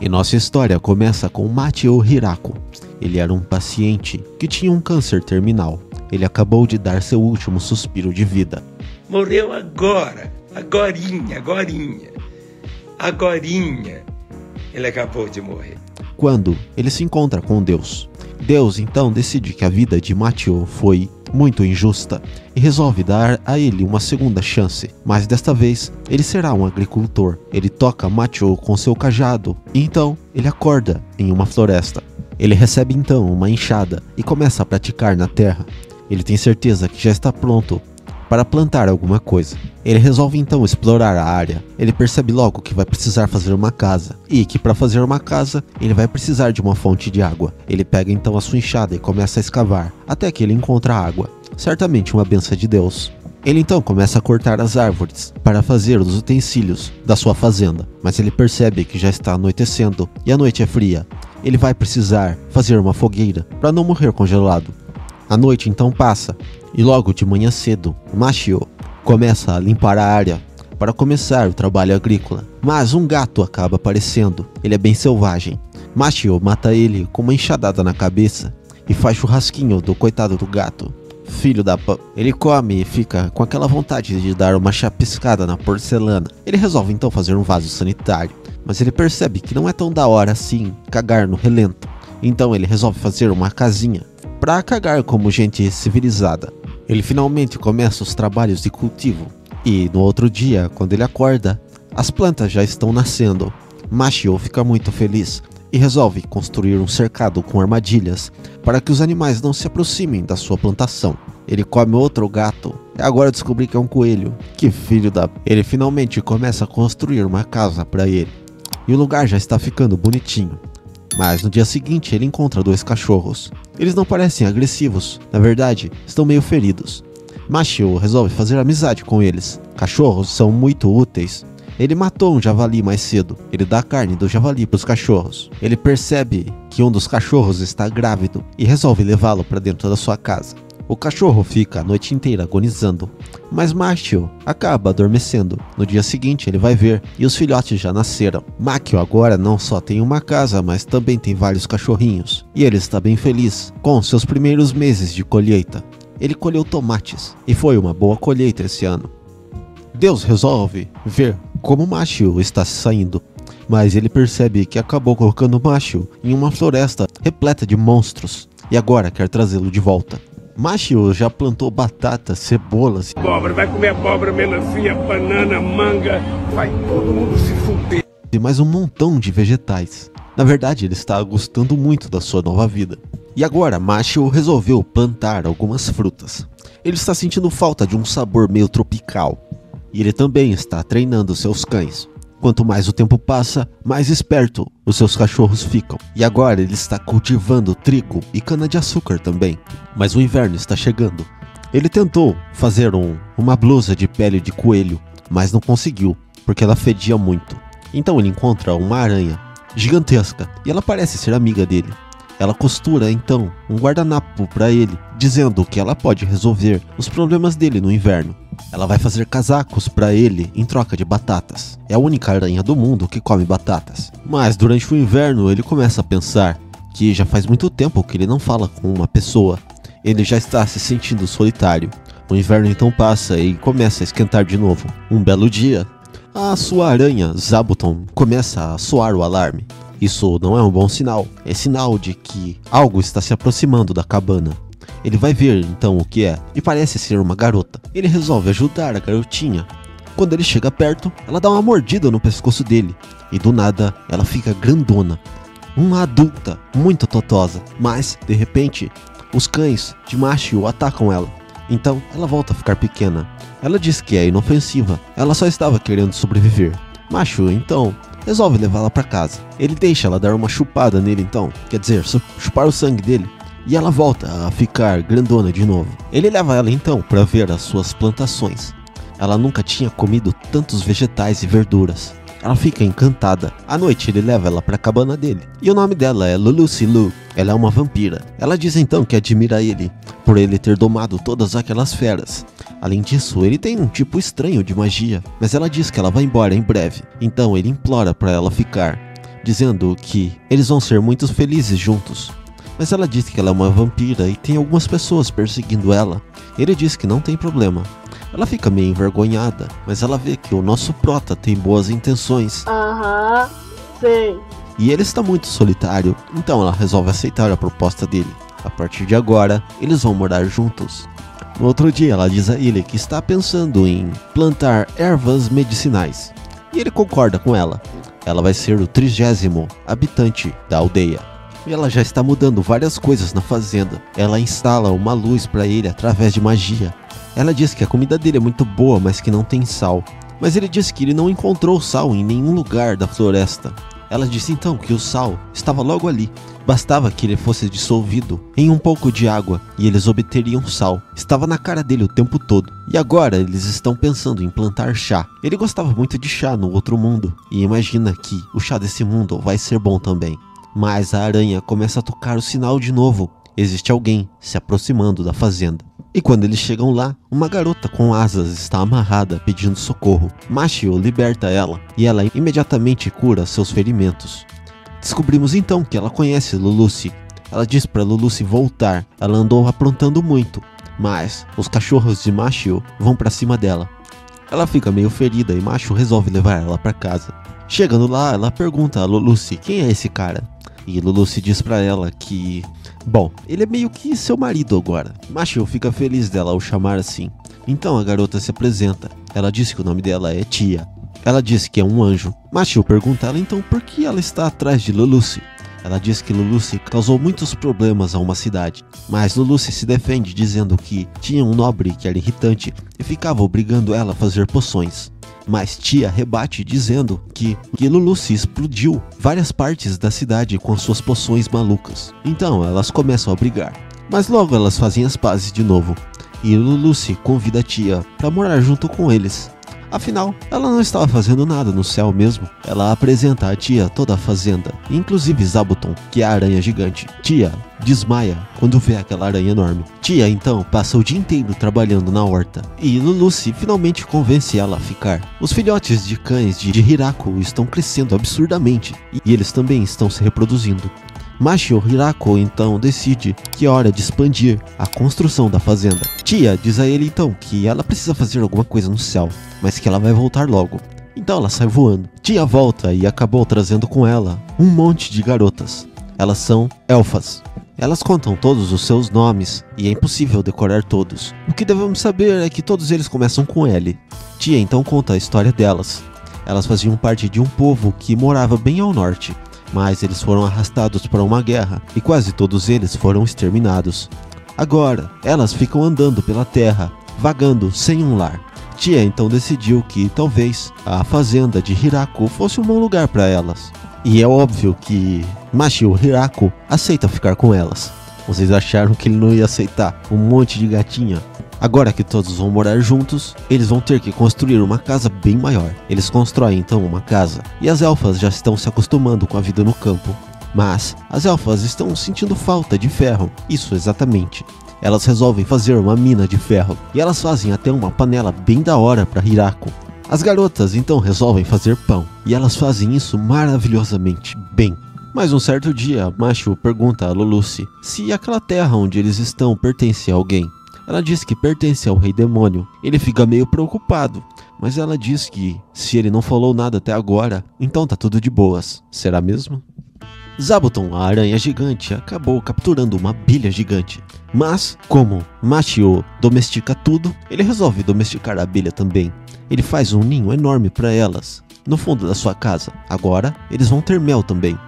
E nossa história começa com Machio Hirako. Ele era um paciente que tinha um câncer terminal. Ele acabou de dar seu último suspiro de vida. Morreu agora, agorinha. Ele acabou de morrer. Quando ele se encontra com Deus. Deus então decide que a vida de Machio foi muito injusta e resolve dar a ele uma segunda chance, mas desta vez ele será um agricultor. Ele toca Machio com seu cajado e então ele acorda em uma floresta. Ele recebe então uma enxada e começa a praticar na terra. Ele tem certeza que já está pronto para plantar alguma coisa. Ele resolve então explorar a área. Ele percebe logo que vai precisar fazer uma casa e que para fazer uma casa ele vai precisar de uma fonte de água. Ele pega então a sua enxada e começa a escavar até que ele encontra água. Certamente uma bênção de Deus. Ele então começa a cortar as árvores para fazer os utensílios da sua fazenda, mas ele percebe que já está anoitecendo e a noite é fria. Ele vai precisar fazer uma fogueira para não morrer congelado. A noite então passa e logo de manhã cedo, Machio começa a limpar a área para começar o trabalho agrícola. Mas um gato acaba aparecendo, ele é bem selvagem. Machio mata ele com uma enxadada na cabeça e faz churrasquinho do coitado do gato. Filho da p... Ele come e fica com aquela vontade de dar uma chapiscada na porcelana. Ele resolve então fazer um vaso sanitário, mas ele percebe que não é tão da hora assim cagar no relento. Então ele resolve fazer uma casinha para cagar como gente civilizada. Ele finalmente começa os trabalhos de cultivo e no outro dia, quando ele acorda, as plantas já estão nascendo. Machio fica muito feliz e resolve construir um cercado com armadilhas para que os animais não se aproximem da sua plantação. Ele come outro gato e agora descobri que é um coelho. Que filho da... Ele finalmente começa a construir uma casa para ele e o lugar já está ficando bonitinho. Mas no dia seguinte ele encontra dois cachorros. Eles não parecem agressivos, na verdade estão meio feridos. Machio resolve fazer amizade com eles. Cachorros são muito úteis. Ele matou um javali mais cedo. Ele dá a carne do javali para os cachorros. Ele percebe que um dos cachorros está grávido e resolve levá-lo para dentro da sua casa. O cachorro fica a noite inteira agonizando, mas Machio acaba adormecendo. No dia seguinte ele vai ver e os filhotes já nasceram. Machio agora não só tem uma casa, mas também tem vários cachorrinhos. E ele está bem feliz com seus primeiros meses de colheita. Ele colheu tomates e foi uma boa colheita esse ano. Deus resolve ver como Machio está se saindo, mas ele percebe que acabou colocando Machio em uma floresta repleta de monstros e agora quer trazê-lo de volta. Machio já plantou batatas, cebolas, Abóbora, vai comer abóbora, melancia, banana, manga, vai todo mundo se fuder. E mais um montão de vegetais. Na verdade, ele está gostando muito da sua nova vida. E agora, Machio resolveu plantar algumas frutas. Ele está sentindo falta de um sabor meio tropical. E ele também está treinando seus cães. Quanto mais o tempo passa, mais esperto os seus cachorros ficam. E agora ele está cultivando trigo e cana-de-açúcar também. Mas o inverno está chegando. Ele tentou fazer uma blusa de pele de coelho, mas não conseguiu, porque ela fedia muito. Então ele encontra uma aranha gigantesca e ela parece ser amiga dele. Ela costura então um guardanapo para ele, dizendo que ela pode resolver os problemas dele no inverno. Ela vai fazer casacos para ele em troca de batatas. É a única aranha do mundo que come batatas. Mas durante o inverno ele começa a pensar que já faz muito tempo que ele não fala com uma pessoa. Ele já está se sentindo solitário. O inverno então passa e começa a esquentar de novo. Um belo dia, a sua aranha, Zabuton, começa a soar o alarme. Isso não é um bom sinal. É sinal de que algo está se aproximando da cabana. Ele vai ver então o que é e parece ser uma garota. Ele resolve ajudar a garotinha. Quando ele chega perto, ela dá uma mordida no pescoço dele e do nada ela fica grandona. Uma adulta, muito totosa, mas de repente os cães de Machio atacam ela. Então ela volta a ficar pequena. Ela diz que é inofensiva, ela só estava querendo sobreviver. Machio então resolve levá-la para casa. Ele deixa ela dar uma chupada nele então, quer dizer, chupar o sangue dele. E ela volta a ficar grandona de novo. Ele leva ela então para ver as suas plantações. Ela nunca tinha comido tantos vegetais e verduras. Ela fica encantada. À noite ele leva ela para a cabana dele. E o nome dela é Lulucilu. Ela é uma vampira. Ela diz então que admira ele por ele ter domado todas aquelas feras. Além disso, ele tem um tipo estranho de magia. Mas ela diz que ela vai embora em breve. Então ele implora para ela ficar. dizendo que eles vão ser muito felizes juntos. Mas ela diz que ela é uma vampira e tem algumas pessoas perseguindo ela. Ele diz que não tem problema. Ela fica meio envergonhada, mas ela vê que o nosso prota tem boas intenções. Sei. E ele está muito solitário, então ela resolve aceitar a proposta dele. A partir de agora, eles vão morar juntos. No outro dia, ela diz a ele que está pensando em plantar ervas medicinais. E ele concorda com ela. Ela vai ser o 30º habitante da aldeia. E ela já está mudando várias coisas na fazenda. Ela instala uma luz para ele através de magia. Ela diz que a comida dele é muito boa, mas que não tem sal. Mas ele diz que ele não encontrou sal em nenhum lugar da floresta. Ela disse então que o sal estava logo ali. Bastava que ele fosse dissolvido em um pouco de água e eles obteriam sal. Estava na cara dele o tempo todo. E agora eles estão pensando em plantar chá. Ele gostava muito de chá no outro mundo e imagina que o chá desse mundo vai ser bom também. Mas a aranha começa a tocar o sinal de novo. Existe alguém se aproximando da fazenda. E quando eles chegam lá, uma garota com asas está amarrada pedindo socorro. Machio liberta ela e ela imediatamente cura seus ferimentos. Descobrimos então que ela conhece Lulucci. Ela diz para Lulucci voltar. Ela andou aprontando muito, mas os cachorros de Machio vão para cima dela. Ela fica meio ferida e Machio resolve levar ela para casa. Chegando lá, ela pergunta a Lulucci quem é esse cara. E Lulucci diz pra ela que, bom, ele é meio que seu marido agora. Machio fica feliz dela ao chamar assim. Então a garota se apresenta. Ela diz que o nome dela é Tia. Ela diz que é um anjo. Machio pergunta a ela então por que ela está atrás de Lulucci. Ela diz que Lulucci causou muitos problemas a uma cidade. Mas Lulucci se defende dizendo que tinha um nobre que era irritante e ficava obrigando ela a fazer poções. Mas Tia rebate dizendo que Lulucci explodiu várias partes da cidade com suas poções malucas. Então elas começam a brigar. Mas logo elas fazem as pazes de novo. E Lulucci convida a Tia para morar junto com eles. Afinal, ela não estava fazendo nada no céu mesmo. Ela apresenta a Tia toda a fazenda, inclusive Zabuton, que é a aranha gigante. Tia desmaia quando vê aquela aranha enorme. Tia então passa o dia inteiro trabalhando na horta e Lulucci finalmente convence ela a ficar. Os filhotes de cães de Hirako estão crescendo absurdamente e eles também estão se reproduzindo. Machio Hirako então decide que é hora de expandir a construção da fazenda. Tia diz a ele então que ela precisa fazer alguma coisa no céu, mas que ela vai voltar logo. Então ela sai voando. Tia volta e acabou trazendo com ela um monte de garotas. Elas são elfas. Elas contam todos os seus nomes e é impossível decorar todos. O que devemos saber é que todos eles começam com L. Tia então conta a história delas. Elas faziam parte de um povo que morava bem ao norte. Mas eles foram arrastados para uma guerra e quase todos eles foram exterminados. Agora, elas ficam andando pela terra, vagando sem um lar. Tia então decidiu que talvez a fazenda de Hirako fosse um bom lugar para elas. E é óbvio que Machio Hirako aceita ficar com elas. Vocês acharam que ele não ia aceitar um monte de gatinha? Agora que todos vão morar juntos, eles vão ter que construir uma casa bem maior. Eles constroem então uma casa, e as elfas já estão se acostumando com a vida no campo. Mas as elfas estão sentindo falta de ferro, isso exatamente. Elas resolvem fazer uma mina de ferro, e elas fazem até uma panela bem da hora para Hirako. As garotas então resolvem fazer pão, e elas fazem isso maravilhosamente bem. Mas um certo dia, Machio pergunta a Lulucci se aquela terra onde eles estão pertence a alguém. Ela diz que pertence ao Rei Demônio. Ele fica meio preocupado, mas ela diz que se ele não falou nada até agora, então tá tudo de boas. Será mesmo? Zabuton, a aranha gigante, acabou capturando uma abelha gigante. Mas, como Machio domestica tudo, ele resolve domesticar a abelha também. Ele faz um ninho enorme para elas, no fundo da sua casa. Agora, eles vão ter mel também.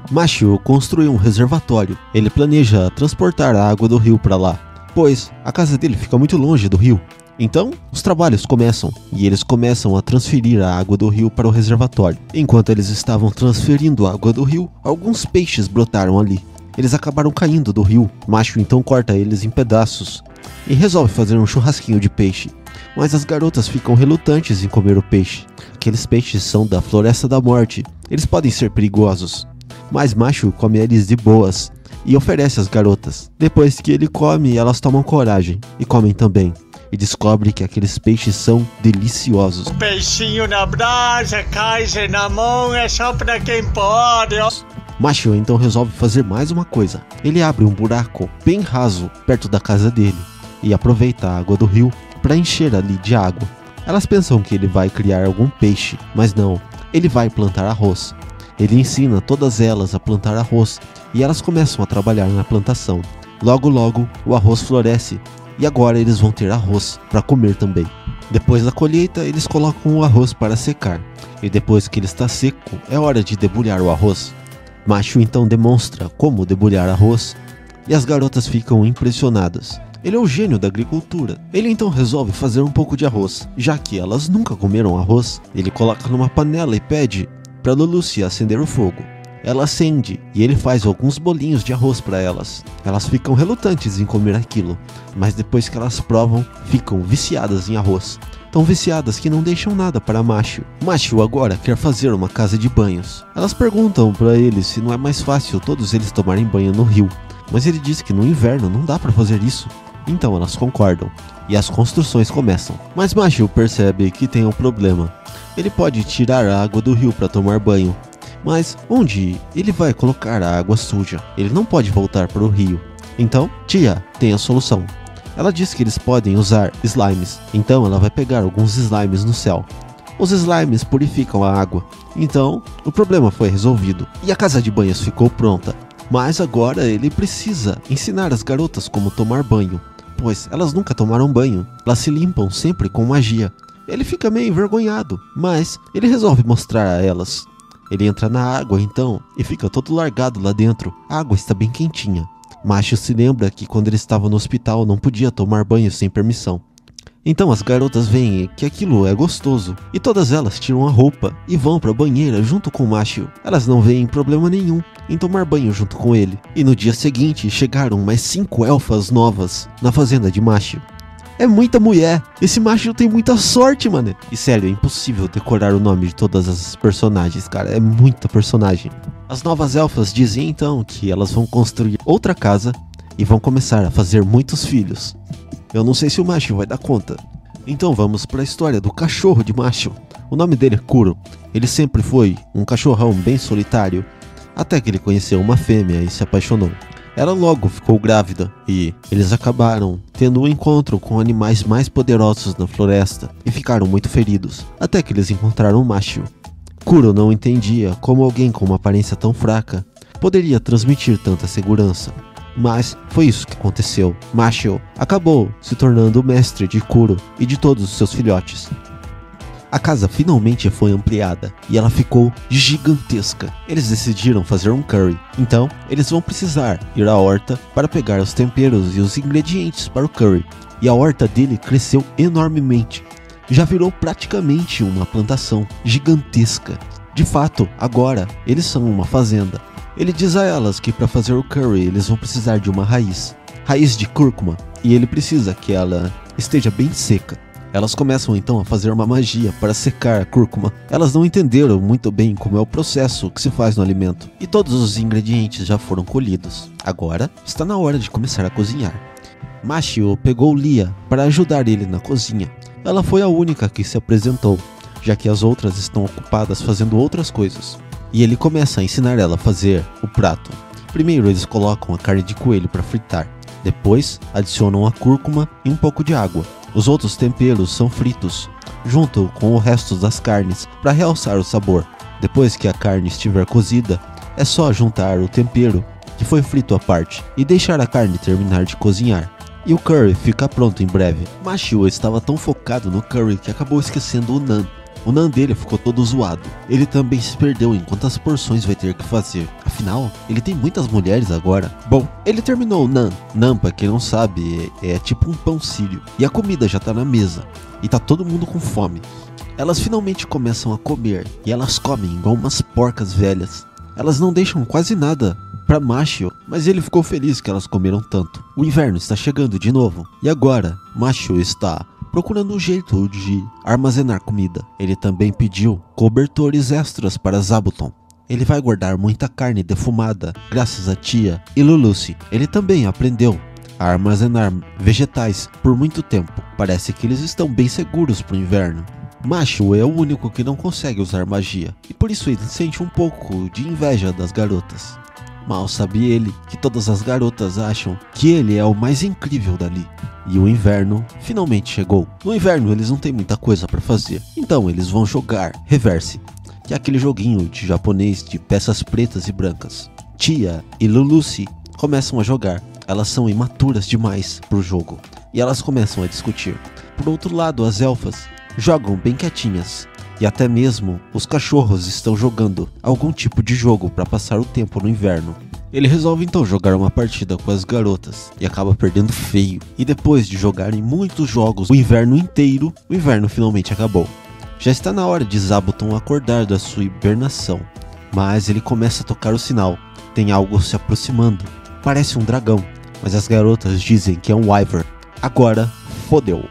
Machio construiu um reservatório. Ele planeja transportar a água do rio para lá, pois a casa dele fica muito longe do rio. Então, os trabalhos começam, e eles começam a transferir a água do rio para o reservatório. Enquanto eles estavam transferindo a água do rio, alguns peixes brotaram ali. Eles acabaram caindo do rio. Machio então corta eles em pedaços e resolve fazer um churrasquinho de peixe. Mas as garotas ficam relutantes em comer o peixe. Aqueles peixes são da Floresta da Morte. Eles podem ser perigosos. Mas Machio come eles de boas e oferece às garotas. Depois que ele come, elas tomam coragem e comem também. e descobre que aqueles peixes são deliciosos. Peixinho na brasa, Kaiser na mão, é só pra quem pode. Machio então resolve fazer mais uma coisa. Ele abre um buraco bem raso perto da casa dele e aproveita a água do rio para encher ali de água. Elas pensam que ele vai criar algum peixe, mas não, ele vai plantar arroz. Ele ensina todas elas a plantar arroz e elas começam a trabalhar na plantação. Logo logo o arroz floresce e agora eles vão ter arroz para comer também. Depois da colheita eles colocam o arroz para secar e depois que ele está seco é hora de debulhar o arroz. Machio então demonstra como debulhar arroz e as garotas ficam impressionadas. Ele é o gênio da agricultura. Ele então resolve fazer um pouco de arroz, já que elas nunca comeram arroz. Ele coloca numa panela e pede para Lulucy acender o fogo. Ela acende e ele faz alguns bolinhos de arroz para elas. Elas ficam relutantes em comer aquilo, mas depois que elas provam, ficam viciadas em arroz. Tão viciadas que não deixam nada para Machio. Machio agora quer fazer uma casa de banhos. Elas perguntam para ele se não é mais fácil todos eles tomarem banho no rio, mas ele diz que no inverno não dá para fazer isso. Então elas concordam e as construções começam. Mas Machio percebe que tem um problema. Ele pode tirar a água do rio para tomar banho, mas onde ele vai colocar a água suja? Ele não pode voltar para o rio. Então Tia tem a solução. Ela diz que eles podem usar slimes, então ela vai pegar alguns slimes no céu. Os slimes purificam a água, então o problema foi resolvido e a casa de banhos ficou pronta. Mas agora ele precisa ensinar as garotas como tomar banho, pois elas nunca tomaram banho, elas se limpam sempre com magia. Ele fica meio envergonhado, mas ele resolve mostrar a elas. Ele entra na água então e fica todo largado lá dentro, a água está bem quentinha. Machio se lembra que quando ele estava no hospital não podia tomar banho sem permissão. Então as garotas veem que aquilo é gostoso e todas elas tiram a roupa e vão para a banheira junto com Machio. Elas não veem problema nenhum em tomar banho junto com ele. E no dia seguinte chegaram mais 5 elfas novas na fazenda de Machio. É muita mulher, esse Machio tem muita sorte, mano. E sério, é impossível decorar o nome de todas as personagens, cara, é muita personagem. As novas elfas dizem então que elas vão construir outra casa e vão começar a fazer muitos filhos. Eu não sei se o Machio vai dar conta. Então vamos para a história do cachorro de Machio. O nome dele é Kuro. Ele sempre foi um cachorrão bem solitário, até que ele conheceu uma fêmea e se apaixonou. Ela logo ficou grávida e eles acabaram tendo um encontro com animais mais poderosos na floresta e ficaram muito feridos, até que eles encontraram Machio. Kuro não entendia como alguém com uma aparência tão fraca poderia transmitir tanta segurança, mas foi isso que aconteceu. Machio acabou se tornando o mestre de Kuro e de todos os seus filhotes. A casa finalmente foi ampliada e ela ficou gigantesca. Eles decidiram fazer um curry, então eles vão precisar ir à horta para pegar os temperos e os ingredientes para o curry. E a horta dele cresceu enormemente, já virou praticamente uma plantação gigantesca. De fato, agora eles são uma fazenda. Ele diz a elas que para fazer o curry eles vão precisar de uma raiz de cúrcuma, e ele precisa que ela esteja bem seca. Elas começam então a fazer uma magia para secar a cúrcuma. Elas não entenderam muito bem como é o processo que se faz no alimento. E todos os ingredientes já foram colhidos. Agora está na hora de começar a cozinhar. Machio pegou Lia para ajudar ele na cozinha. Ela foi a única que se apresentou, já que as outras estão ocupadas fazendo outras coisas. E ele começa a ensinar ela a fazer o prato. Primeiro eles colocam a carne de coelho para fritar. Depois adicionam a cúrcuma e um pouco de água. Os outros temperos são fritos, junto com o resto das carnes, para realçar o sabor. Depois que a carne estiver cozida, é só juntar o tempero, que foi frito à parte, e deixar a carne terminar de cozinhar. E o curry fica pronto em breve. Machio estava tão focado no curry que acabou esquecendo o naan. O naan dele ficou todo zoado. Ele também se perdeu em quantas porções vai ter que fazer. Afinal, ele tem muitas mulheres agora. Bom, ele terminou o naan. Naan, pra quem não sabe, é tipo um pão sírio. E a comida já tá na mesa. E tá todo mundo com fome. Elas finalmente começam a comer. E elas comem igual umas porcas velhas. Elas não deixam quase nada para Machio, mas ele ficou feliz que elas comeram tanto. O inverno está chegando de novo. E agora, Machio está procurando um jeito de armazenar comida. Ele também pediu cobertores extras para Zabuton. Ele vai guardar muita carne defumada, graças a Tia e Lulucy. Ele também aprendeu a armazenar vegetais por muito tempo. Parece que eles estão bem seguros para o inverno. Mashio é o único que não consegue usar magia, e por isso ele sente um pouco de inveja das garotas. Mal sabe ele que todas as garotas acham que ele é o mais incrível dali. E o inverno finalmente chegou. No inverno eles não têm muita coisa para fazer, então eles vão jogar Reverse, que é aquele joguinho de japonês de peças pretas e brancas. Tia e Lulucci começam a jogar. Elas são imaturas demais pro jogo, e elas começam a discutir. Por outro lado, as elfas jogam bem quietinhas, e até mesmo os cachorros estão jogando algum tipo de jogo para passar o tempo no inverno. Ele resolve então jogar uma partida com as garotas e acaba perdendo feio. E depois de jogarem muitos jogos o inverno inteiro, o inverno finalmente acabou. Já está na hora de Zabuton acordar da sua hibernação, mas ele começa a tocar o sinal. Tem algo se aproximando, parece um dragão, mas as garotas dizem que é um Wyvern. Agora fodeu.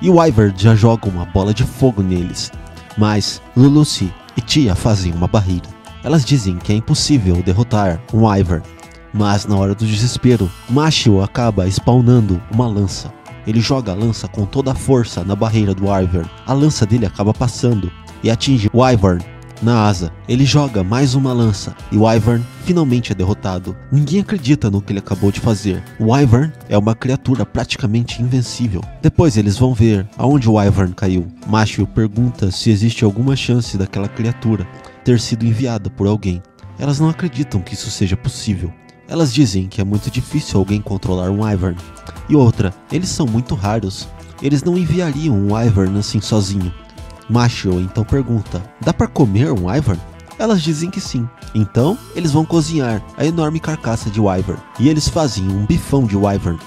E o Wyvern já joga uma bola de fogo neles, mas Lulucci e Tia fazem uma barreira. Elas dizem que é impossível derrotar um Wyvern, mas na hora do desespero, Mashio acaba spawnando uma lança. Ele joga a lança com toda a força na barreira do Wyvern. A lança dele acaba passando e atinge o Wyvern na asa. Ele joga mais uma lança e o Wyvern finalmente é derrotado. Ninguém acredita no que ele acabou de fazer. O Wyvern é uma criatura praticamente invencível. Depois eles vão ver aonde o Wyvern caiu. Mashio pergunta se existe alguma chance daquela criatura ter sido enviada por alguém. Elas não acreditam que isso seja possível. Elas dizem que é muito difícil alguém controlar um Wyvern. E outra, eles são muito raros. Eles não enviariam um Wyvern assim sozinho. Mashio então pergunta, dá para comer um Wyvern? Elas dizem que sim. Então, eles vão cozinhar a enorme carcaça de Wyvern. E eles fazem um bifão de Wyvern.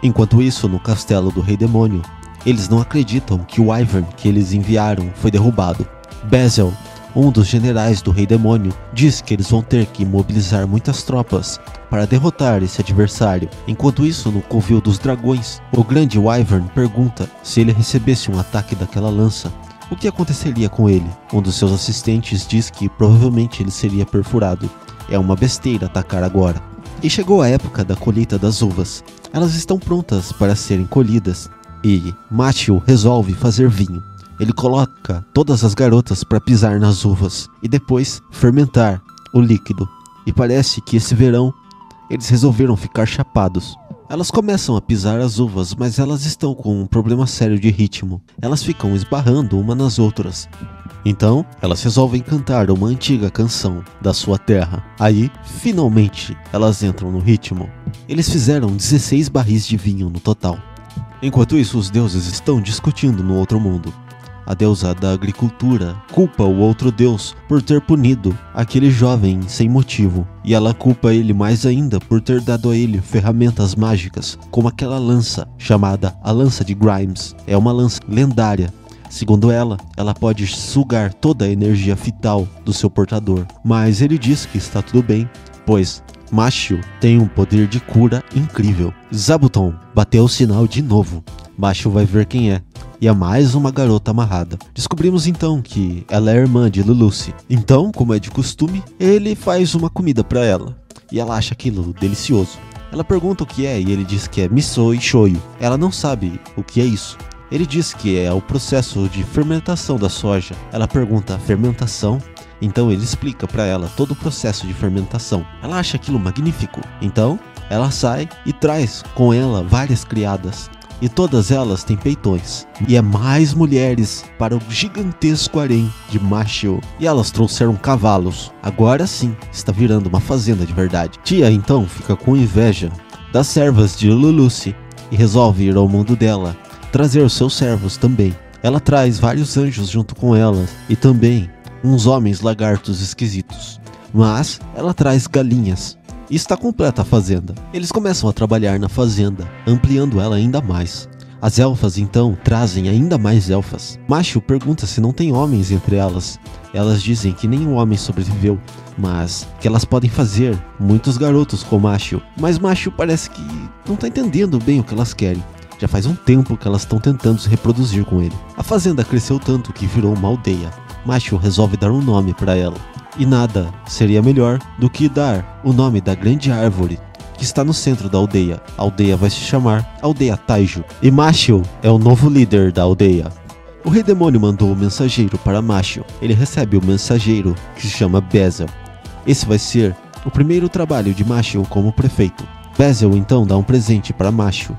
Enquanto isso, no castelo do Rei Demônio, eles não acreditam que o Wyvern que eles enviaram foi derrubado. Basil, um dos generais do Rei Demônio, diz que eles vão ter que mobilizar muitas tropas para derrotar esse adversário. Enquanto isso, no covil dos dragões, o grande Wyvern pergunta se ele recebesse um ataque daquela lança, o que aconteceria com ele. Um dos seus assistentes diz que provavelmente ele seria perfurado. É uma besteira atacar agora. E chegou a época da colheita das uvas. Elas estão prontas para serem colhidas e Mashio resolve fazer vinho. Ele coloca todas as garotas para pisar nas uvas e depois fermentar o líquido. E parece que esse verão eles resolveram ficar chapados. Elas começam a pisar as uvas, mas elas estão com um problema sério de ritmo. Elas ficam esbarrando uma nas outras. Então, elas resolvem cantar uma antiga canção da sua terra. Aí, finalmente, elas entram no ritmo. Eles fizeram 16 barris de vinho no total. Enquanto isso, os deuses estão discutindo no outro mundo. A deusa da agricultura culpa o outro deus por ter punido aquele jovem sem motivo. E ela culpa ele mais ainda por ter dado a ele ferramentas mágicas, como aquela lança chamada a Lança de Grimes. É uma lança lendária. Segundo ela pode sugar toda a energia vital do seu portador. Mas ele diz que está tudo bem, pois Mashio tem um poder de cura incrível. Zabuton bateu o sinal de novo. Mashio vai ver quem é. E é mais uma garota amarrada. Descobrimos então que ela é irmã de Lulucci. Então, como é de costume, ele faz uma comida para ela. E ela acha aquilo delicioso. Ela pergunta o que é e ele diz que é miso e shoyu. Ela não sabe o que é isso. Ele diz que é o processo de fermentação da soja. Ela pergunta, fermentação? Então ele explica para ela todo o processo de fermentação. Ela acha aquilo magnífico. Então, ela sai e traz com ela várias criadas. E todas elas têm peitões. E é mais mulheres para o gigantesco harém de Mashio. E elas trouxeram cavalos. Agora sim, está virando uma fazenda de verdade. Tia então fica com inveja das servas de Lulucci e resolve ir ao mundo dela, trazer os seus servos também. Ela traz vários anjos junto com ela e também uns homens lagartos esquisitos. Mas ela traz galinhas. E está completa a fazenda. Eles começam a trabalhar na fazenda, ampliando ela ainda mais. As elfas então trazem ainda mais elfas. Mashio pergunta se não tem homens entre elas. Elas dizem que nenhum homem sobreviveu, mas que elas podem fazer muitos garotos com Mashio. Mas Mashio parece que não está entendendo bem o que elas querem. Já faz um tempo que elas estão tentando se reproduzir com ele. A fazenda cresceu tanto que virou uma aldeia. Mashio resolve dar um nome para ela. E nada seria melhor do que dar o nome da grande árvore que está no centro da aldeia. A aldeia vai se chamar Aldeia Taiju. E Mashle é o novo líder da aldeia. O Rei Demônio mandou o mensageiro para Mashle. Ele recebe o mensageiro, que se chama Bezel. Esse vai ser o primeiro trabalho de Mashle como prefeito. Bezel então dá um presente para Mashle.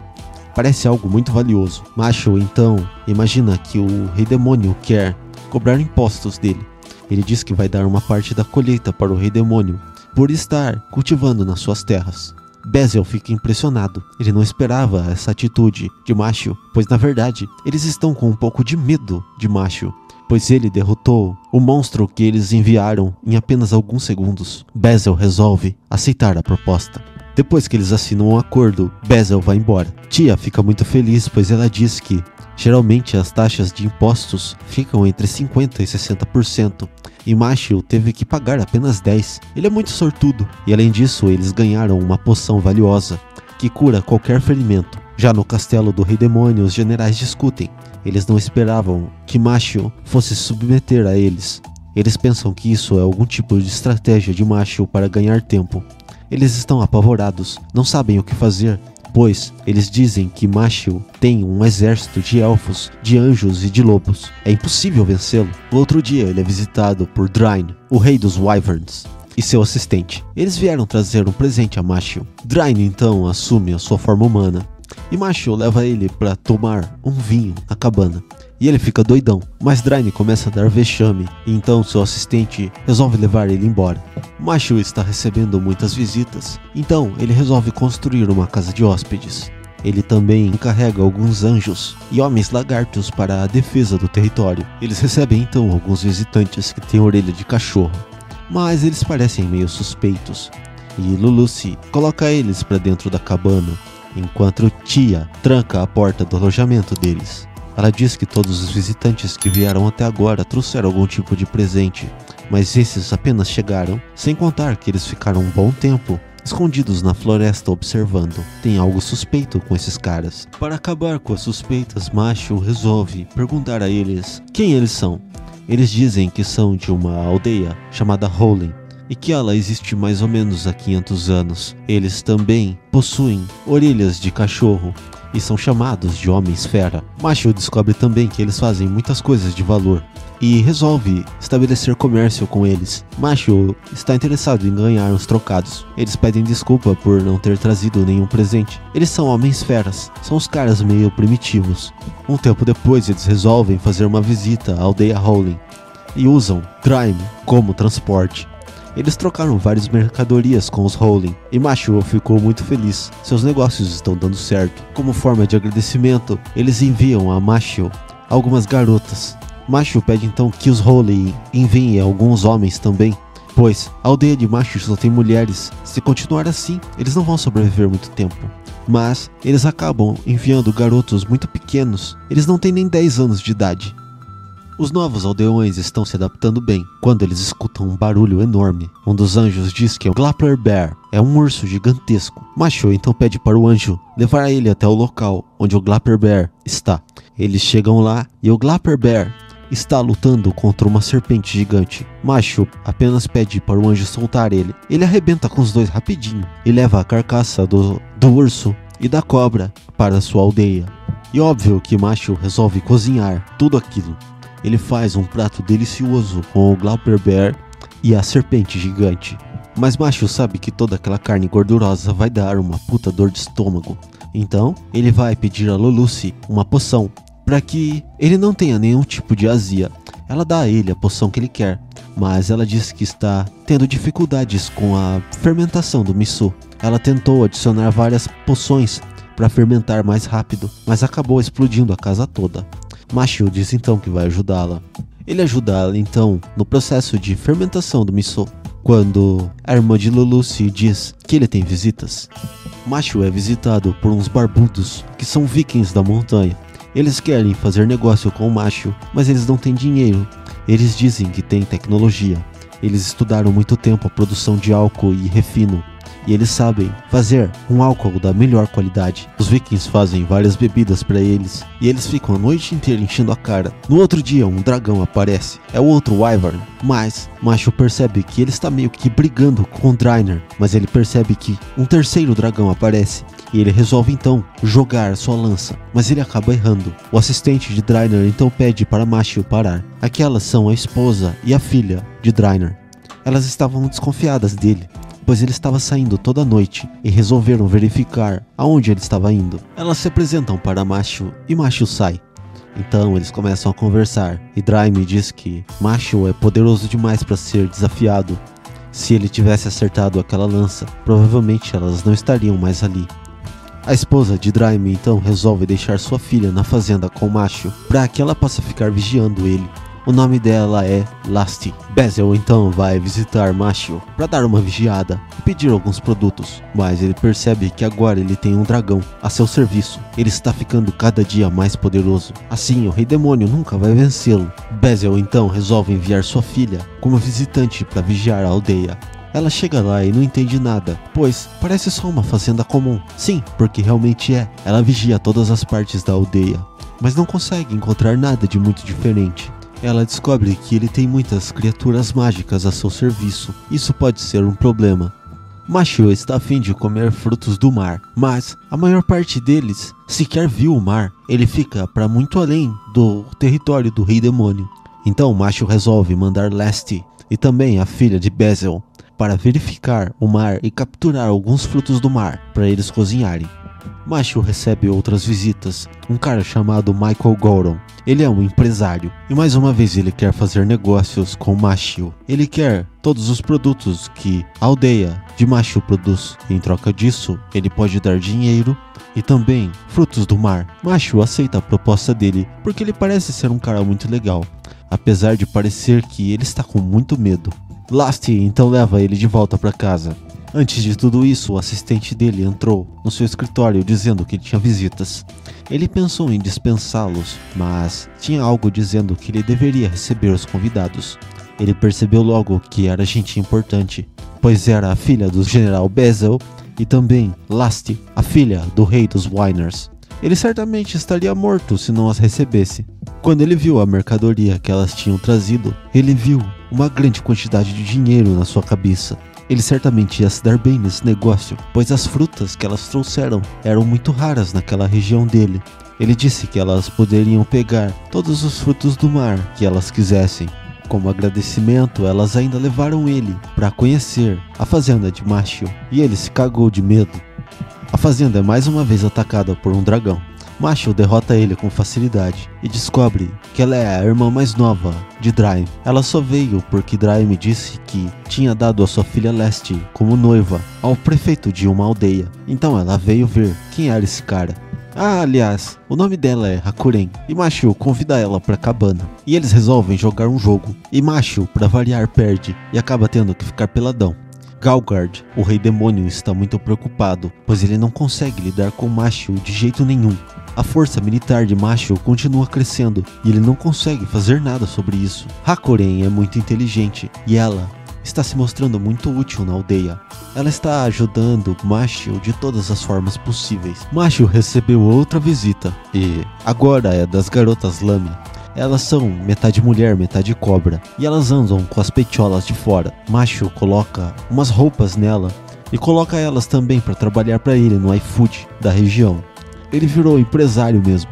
Parece algo muito valioso. Mashle então imagina que o Rei Demônio quer cobrar impostos dele. Ele diz que vai dar uma parte da colheita para o Rei Demônio por estar cultivando nas suas terras. Bezel fica impressionado. Ele não esperava essa atitude de Mashle, pois na verdade eles estão com um pouco de medo de Mashle, pois ele derrotou o monstro que eles enviaram em apenas alguns segundos. Bezel resolve aceitar a proposta. Depois que eles assinam um acordo, Bezel vai embora. Tia fica muito feliz, pois ela diz que geralmente as taxas de impostos ficam entre 50% e 60%, e Mashle teve que pagar apenas 10%. Ele é muito sortudo, e além disso eles ganharam uma poção valiosa, que cura qualquer ferimento. Já no castelo do Rei Demônio, os generais discutem. Eles não esperavam que Mashle fosse se submeter a eles. Eles pensam que isso é algum tipo de estratégia de Mashle para ganhar tempo. Eles estão apavorados, não sabem o que fazer, pois eles dizem que Mashle tem um exército de elfos, de anjos e de lobos. É impossível vencê-lo. No outro dia ele é visitado por Drain, o rei dos Wyverns, e seu assistente. Eles vieram trazer um presente a Mashle. Drain então assume a sua forma humana, e Mashle leva ele para tomar um vinho na cabana. E ele fica doidão, mas Drain começa a dar vexame, e então seu assistente resolve levar ele embora. Mashle está recebendo muitas visitas, então ele resolve construir uma casa de hóspedes. Ele também encarrega alguns anjos e homens lagartos para a defesa do território. Eles recebem então alguns visitantes que têm orelha de cachorro, mas eles parecem meio suspeitos, e Lulusi coloca eles para dentro da cabana, enquanto Tia tranca a porta do alojamento deles. Ela diz que todos os visitantes que vieram até agora trouxeram algum tipo de presente, mas esses apenas chegaram, sem contar que eles ficaram um bom tempo escondidos na floresta observando. Tem algo suspeito com esses caras. Para acabar com as suspeitas, Mashle resolve perguntar a eles quem eles são. Eles dizem que são de uma aldeia chamada Holen, e que ela existe mais ou menos há 500 anos. Eles também possuem orelhas de cachorro e são chamados de Homens-Fera. Mashle descobre também que eles fazem muitas coisas de valor e resolve estabelecer comércio com eles. Mashle está interessado em ganhar uns trocados. Eles pedem desculpa por não ter trazido nenhum presente. Eles são Homens-Feras, são os caras meio primitivos. Um tempo depois eles resolvem fazer uma visita à aldeia Holen e usam Drain como transporte. Eles trocaram várias mercadorias com os Holen, e Mashle ficou muito feliz. Seus negócios estão dando certo. Como forma de agradecimento, eles enviam a Mashle algumas garotas. Mashle pede então que os Holen enviem alguns homens também, pois a aldeia de Mashle só tem mulheres. Se continuar assim, eles não vão sobreviver muito tempo. Mas eles acabam enviando garotos muito pequenos. Eles não têm nem 10 anos de idade. Os novos aldeões estão se adaptando bem, quando eles escutam um barulho enorme. Um dos anjos diz que é o Glapper Bear, é um urso gigantesco. Mashle então pede para o anjo levar ele até o local onde o Glapper Bear está. Eles chegam lá e o Glapper Bear está lutando contra uma serpente gigante. Mashle apenas pede para o anjo soltar ele. Ele arrebenta com os dois rapidinho e leva a carcaça do urso e da cobra para sua aldeia. E óbvio que Mashle resolve cozinhar tudo aquilo. Ele faz um prato delicioso com o Glapper Bear e a serpente gigante. Mas Mashle sabe que toda aquela carne gordurosa vai dar uma puta dor de estômago. Então, ele vai pedir a Lulusi uma poção para que ele não tenha nenhum tipo de azia. Ela dá a ele a poção que ele quer, mas ela diz que está tendo dificuldades com a fermentação do miso. Ela tentou adicionar várias poções para fermentar mais rápido, mas acabou explodindo a casa toda. Mashle diz então que vai ajudá-la. Ele ajuda ela então no processo de fermentação do miso, quando a irmã de Lulusi diz que ele tem visitas. Mashle é visitado por uns barbudos que são vikings da montanha. Eles querem fazer negócio com o Mashle, mas eles não têm dinheiro. Eles dizem que têm tecnologia. Eles estudaram muito tempo a produção de álcool e refino, e eles sabem fazer um álcool da melhor qualidade. Os vikings fazem várias bebidas para eles e eles ficam a noite inteira enchendo a cara. No outro dia um dragão aparece, é o outro Wyvern, mas Macho percebe que ele está meio que brigando com Draenor, mas ele percebe que um terceiro dragão aparece e ele resolve então jogar sua lança, mas ele acaba errando. O assistente de Draenor então pede para Macho parar. Aquelas são a esposa e a filha de Draenor. Elas estavam desconfiadas dele, pois ele estava saindo toda noite e resolveram verificar aonde ele estava indo. Elas se apresentam para Macho e Macho sai. Então eles começam a conversar e Draime diz que Macho é poderoso demais para ser desafiado. Se ele tivesse acertado aquela lança, provavelmente elas não estariam mais ali. A esposa de Draime então resolve deixar sua filha na fazenda com Macho para que ela possa ficar vigiando ele. O nome dela é Lasti. Basil então vai visitar Macho para dar uma vigiada e pedir alguns produtos, mas ele percebe que agora ele tem um dragão a seu serviço. Ele está ficando cada dia mais poderoso, assim o Rei Demônio nunca vai vencê-lo. Basil então resolve enviar sua filha como visitante para vigiar a aldeia. Ela chega lá e não entende nada, pois parece só uma fazenda comum. Sim, porque realmente é. Ela vigia todas as partes da aldeia, mas não consegue encontrar nada de muito diferente. Ela descobre que ele tem muitas criaturas mágicas a seu serviço. Isso pode ser um problema. Macho está a fim de comer frutos do mar, mas a maior parte deles sequer viu o mar. Ele fica para muito além do território do Rei Demônio. Então Macho resolve mandar Lasti e também a filha de Basil para verificar o mar e capturar alguns frutos do mar para eles cozinharem. Macho recebe outras visitas, um cara chamado Michael Gordon. Ele é um empresário e mais uma vez ele quer fazer negócios com Macho. Ele quer todos os produtos que a aldeia de Macho produz. Em troca disso, ele pode dar dinheiro e também frutos do mar. Macho aceita a proposta dele porque ele parece ser um cara muito legal, apesar de parecer que ele está com muito medo. Lasti então leva ele de volta para casa. Antes de tudo isso, o assistente dele entrou no seu escritório dizendo que ele tinha visitas. Ele pensou em dispensá-los, mas tinha algo dizendo que ele deveria receber os convidados. Ele percebeu logo que era gente importante, pois era a filha do general Basil e também Lasti, a filha do rei dos Wyners. Ele certamente estaria morto se não as recebesse. Quando ele viu a mercadoria que elas tinham trazido, ele viu uma grande quantidade de dinheiro na sua cabeça. Ele certamente ia se dar bem nesse negócio, pois as frutas que elas trouxeram eram muito raras naquela região dele. Ele disse que elas poderiam pegar todos os frutos do mar que elas quisessem. Como agradecimento, elas ainda levaram ele para conhecer a fazenda de Macho, e ele se cagou de medo. A fazenda é mais uma vez atacada por um dragão. Macho derrota ele com facilidade e descobre que ela é a irmã mais nova de Draime. Ela só veio porque Draime disse que tinha dado a sua filha Lasti como noiva ao prefeito de uma aldeia. Então ela veio ver quem era esse cara. Aliás, o nome dela é Hakuren, e Macho convida ela pra cabana. E eles resolvem jogar um jogo, e Macho, pra variar, perde e acaba tendo que ficar peladão. Galgard, o Rei Demônio, está muito preocupado, pois ele não consegue lidar com Macho de jeito nenhum. A força militar de Macho continua crescendo e ele não consegue fazer nada sobre isso. Hakuren é muito inteligente e ela está se mostrando muito útil na aldeia. Ela está ajudando Macho de todas as formas possíveis. Macho recebeu outra visita e agora é das garotas Lame. Elas são metade mulher, metade cobra, e elas andam com as peitolas de fora. Macho coloca umas roupas nela e coloca elas também para trabalhar para ele no iFood da região. Ele virou empresário mesmo.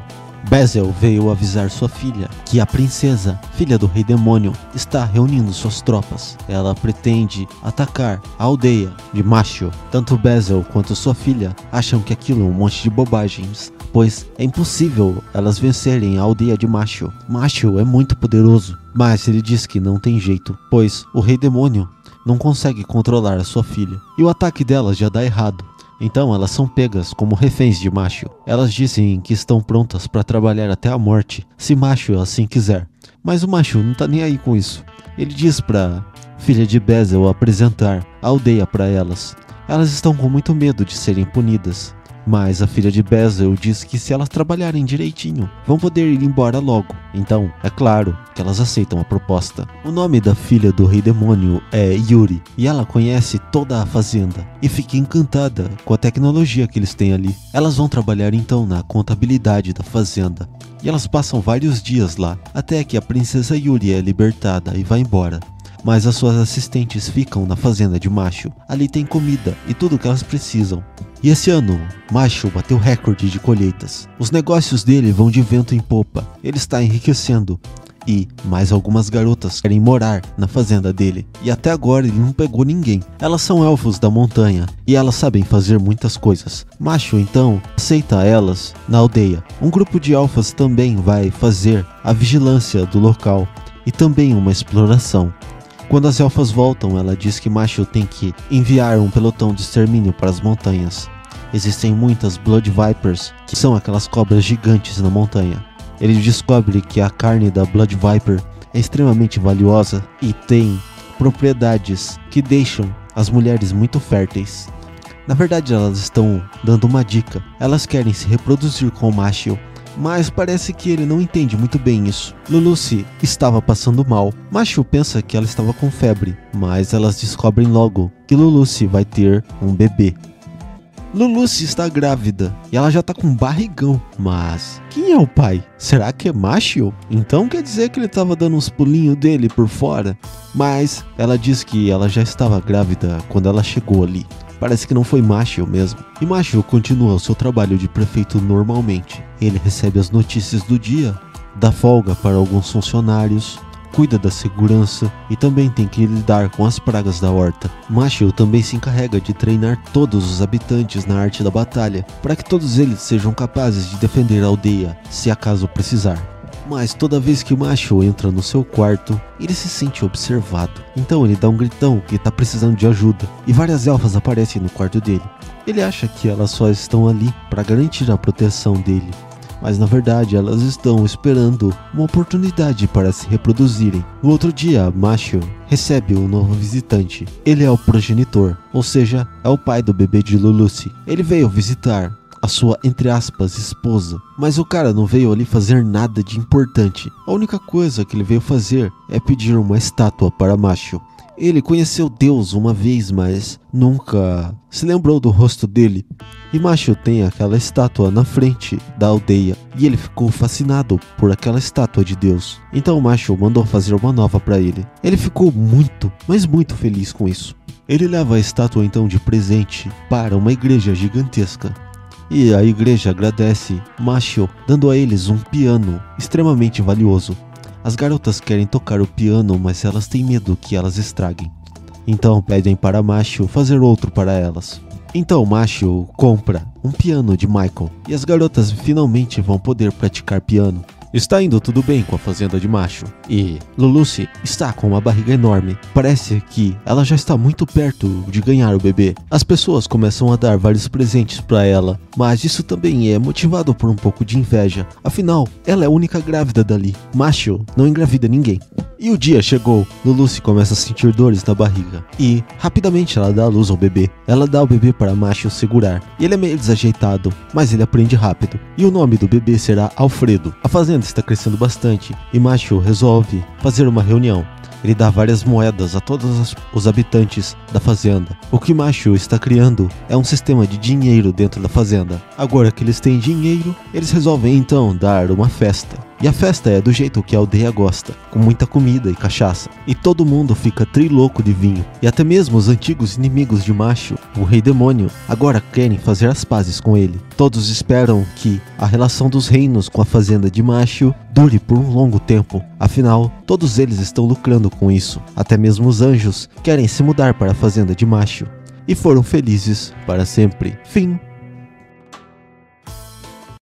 Basil veio avisar sua filha que a princesa, filha do Rei Demônio, está reunindo suas tropas. Ela pretende atacar a aldeia de Macho. Tanto Basil quanto sua filha acham que aquilo é um monte de bobagens, pois é impossível elas vencerem a aldeia de Macho. Macho é muito poderoso, mas ele diz que não tem jeito, pois o Rei Demônio não consegue controlar a sua filha. E o ataque delas já dá errado. Então elas são pegas como reféns de Macho. Elas dizem que estão prontas para trabalhar até a morte, se Macho assim quiser. Mas o Macho não tá nem aí com isso. Ele diz para filha de Basil apresentar a aldeia para elas. Elas estão com muito medo de serem punidas. Mas a filha de Bezel diz que se elas trabalharem direitinho, vão poder ir embora logo. Então, é claro que elas aceitam a proposta. O nome da filha do rei demônio é Yuri, e ela conhece toda a fazenda e fica encantada com a tecnologia que eles têm ali. Elas vão trabalhar então na contabilidade da fazenda, e elas passam vários dias lá, até que a princesa Yuri é libertada e vai embora. Mas as suas assistentes ficam na fazenda de Macho. Ali tem comida e tudo que elas precisam. E esse ano, Macho bateu recorde de colheitas. Os negócios dele vão de vento em popa. Ele está enriquecendo. E mais algumas garotas querem morar na fazenda dele. E até agora ele não pegou ninguém. Elas são elfos da montanha e elas sabem fazer muitas coisas. Macho então aceita elas na aldeia. Um grupo de elfas também vai fazer a vigilância do local e também uma exploração. Quando as elfas voltam, ela diz que Macho tem que enviar um pelotão de extermínio para as montanhas. Existem muitas Blood Vipers, que são aquelas cobras gigantes na montanha. Ele descobre que a carne da Blood Viper é extremamente valiosa e tem propriedades que deixam as mulheres muito férteis. Na verdade, elas estão dando uma dica. Elas querem se reproduzir com o Macho, mas parece que ele não entende muito bem isso. Lulusi estava passando mal. Macho pensa que ela estava com febre, mas elas descobrem logo que Lulusi vai ter um bebê. Lulusi está grávida e ela já está com um barrigão. Mas quem é o pai? Será que é Macho? Então quer dizer que ele estava dando uns pulinhos dele por fora? Mas ela diz que ela já estava grávida quando ela chegou ali. Parece que não foi Macho mesmo. E Macho continua o seu trabalho de prefeito normalmente. Ele recebe as notícias do dia, dá folga para alguns funcionários, cuida da segurança e também tem que lidar com as pragas da horta. Macho também se encarrega de treinar todos os habitantes na arte da batalha, para que todos eles sejam capazes de defender a aldeia, se acaso precisar. Mas toda vez que o Macho entra no seu quarto, ele se sente observado. Então ele dá um gritão que está precisando de ajuda, e várias elfas aparecem no quarto dele. Ele acha que elas só estão ali para garantir a proteção dele, mas na verdade elas estão esperando uma oportunidade para se reproduzirem. No outro dia, Macho recebe um novo visitante. Ele é o progenitor, ou seja, é o pai do bebê de Lulusi. Ele veio visitar a sua, entre aspas, esposa. Mas o cara não veio ali fazer nada de importante. A única coisa que ele veio fazer é pedir uma estátua para Macho. Ele conheceu Deus uma vez, mas nunca se lembrou do rosto dele. E Macho tem aquela estátua na frente da aldeia, e ele ficou fascinado por aquela estátua de Deus. Então Macho mandou fazer uma nova para ele. Ele ficou muito, mas muito feliz com isso. Ele leva a estátua então de presente para uma igreja gigantesca. E a igreja agradece Macho, dando a eles um piano extremamente valioso. As garotas querem tocar o piano, mas elas têm medo que elas estraguem. Então pedem para Macho fazer outro para elas. Então Macho compra um piano de Michael e as garotas finalmente vão poder praticar piano. Está indo tudo bem com a fazenda de Macho e Lulusi está com uma barriga enorme. Parece que ela já está muito perto de ganhar o bebê. As pessoas começam a dar vários presentes para ela, mas isso também é motivado por um pouco de inveja. Afinal, ela é a única grávida dali. Macho não engravida ninguém. E o dia chegou. Lulusi começa a sentir dores na barriga e rapidamente ela dá à luz ao bebê. Ela dá o bebê para Macho segurar. E ele é meio desajeitado, mas ele aprende rápido. E o nome do bebê será Alfredo. A fazenda está crescendo bastante e Macho resolve fazer uma reunião. Ele dá várias moedas a todos os habitantes da fazenda. O que Macho está criando é um sistema de dinheiro dentro da fazenda. Agora que eles têm dinheiro, eles resolvem então dar uma festa. E a festa é do jeito que a aldeia gosta, com muita comida e cachaça. E todo mundo fica trilouco de vinho. E até mesmo os antigos inimigos de Macho, o rei demônio, agora querem fazer as pazes com ele. Todos esperam que a relação dos reinos com a fazenda de Macho dure por um longo tempo. Afinal, todos eles estão lucrando com isso. Até mesmo os anjos querem se mudar para a fazenda de Macho. E foram felizes para sempre. Fim.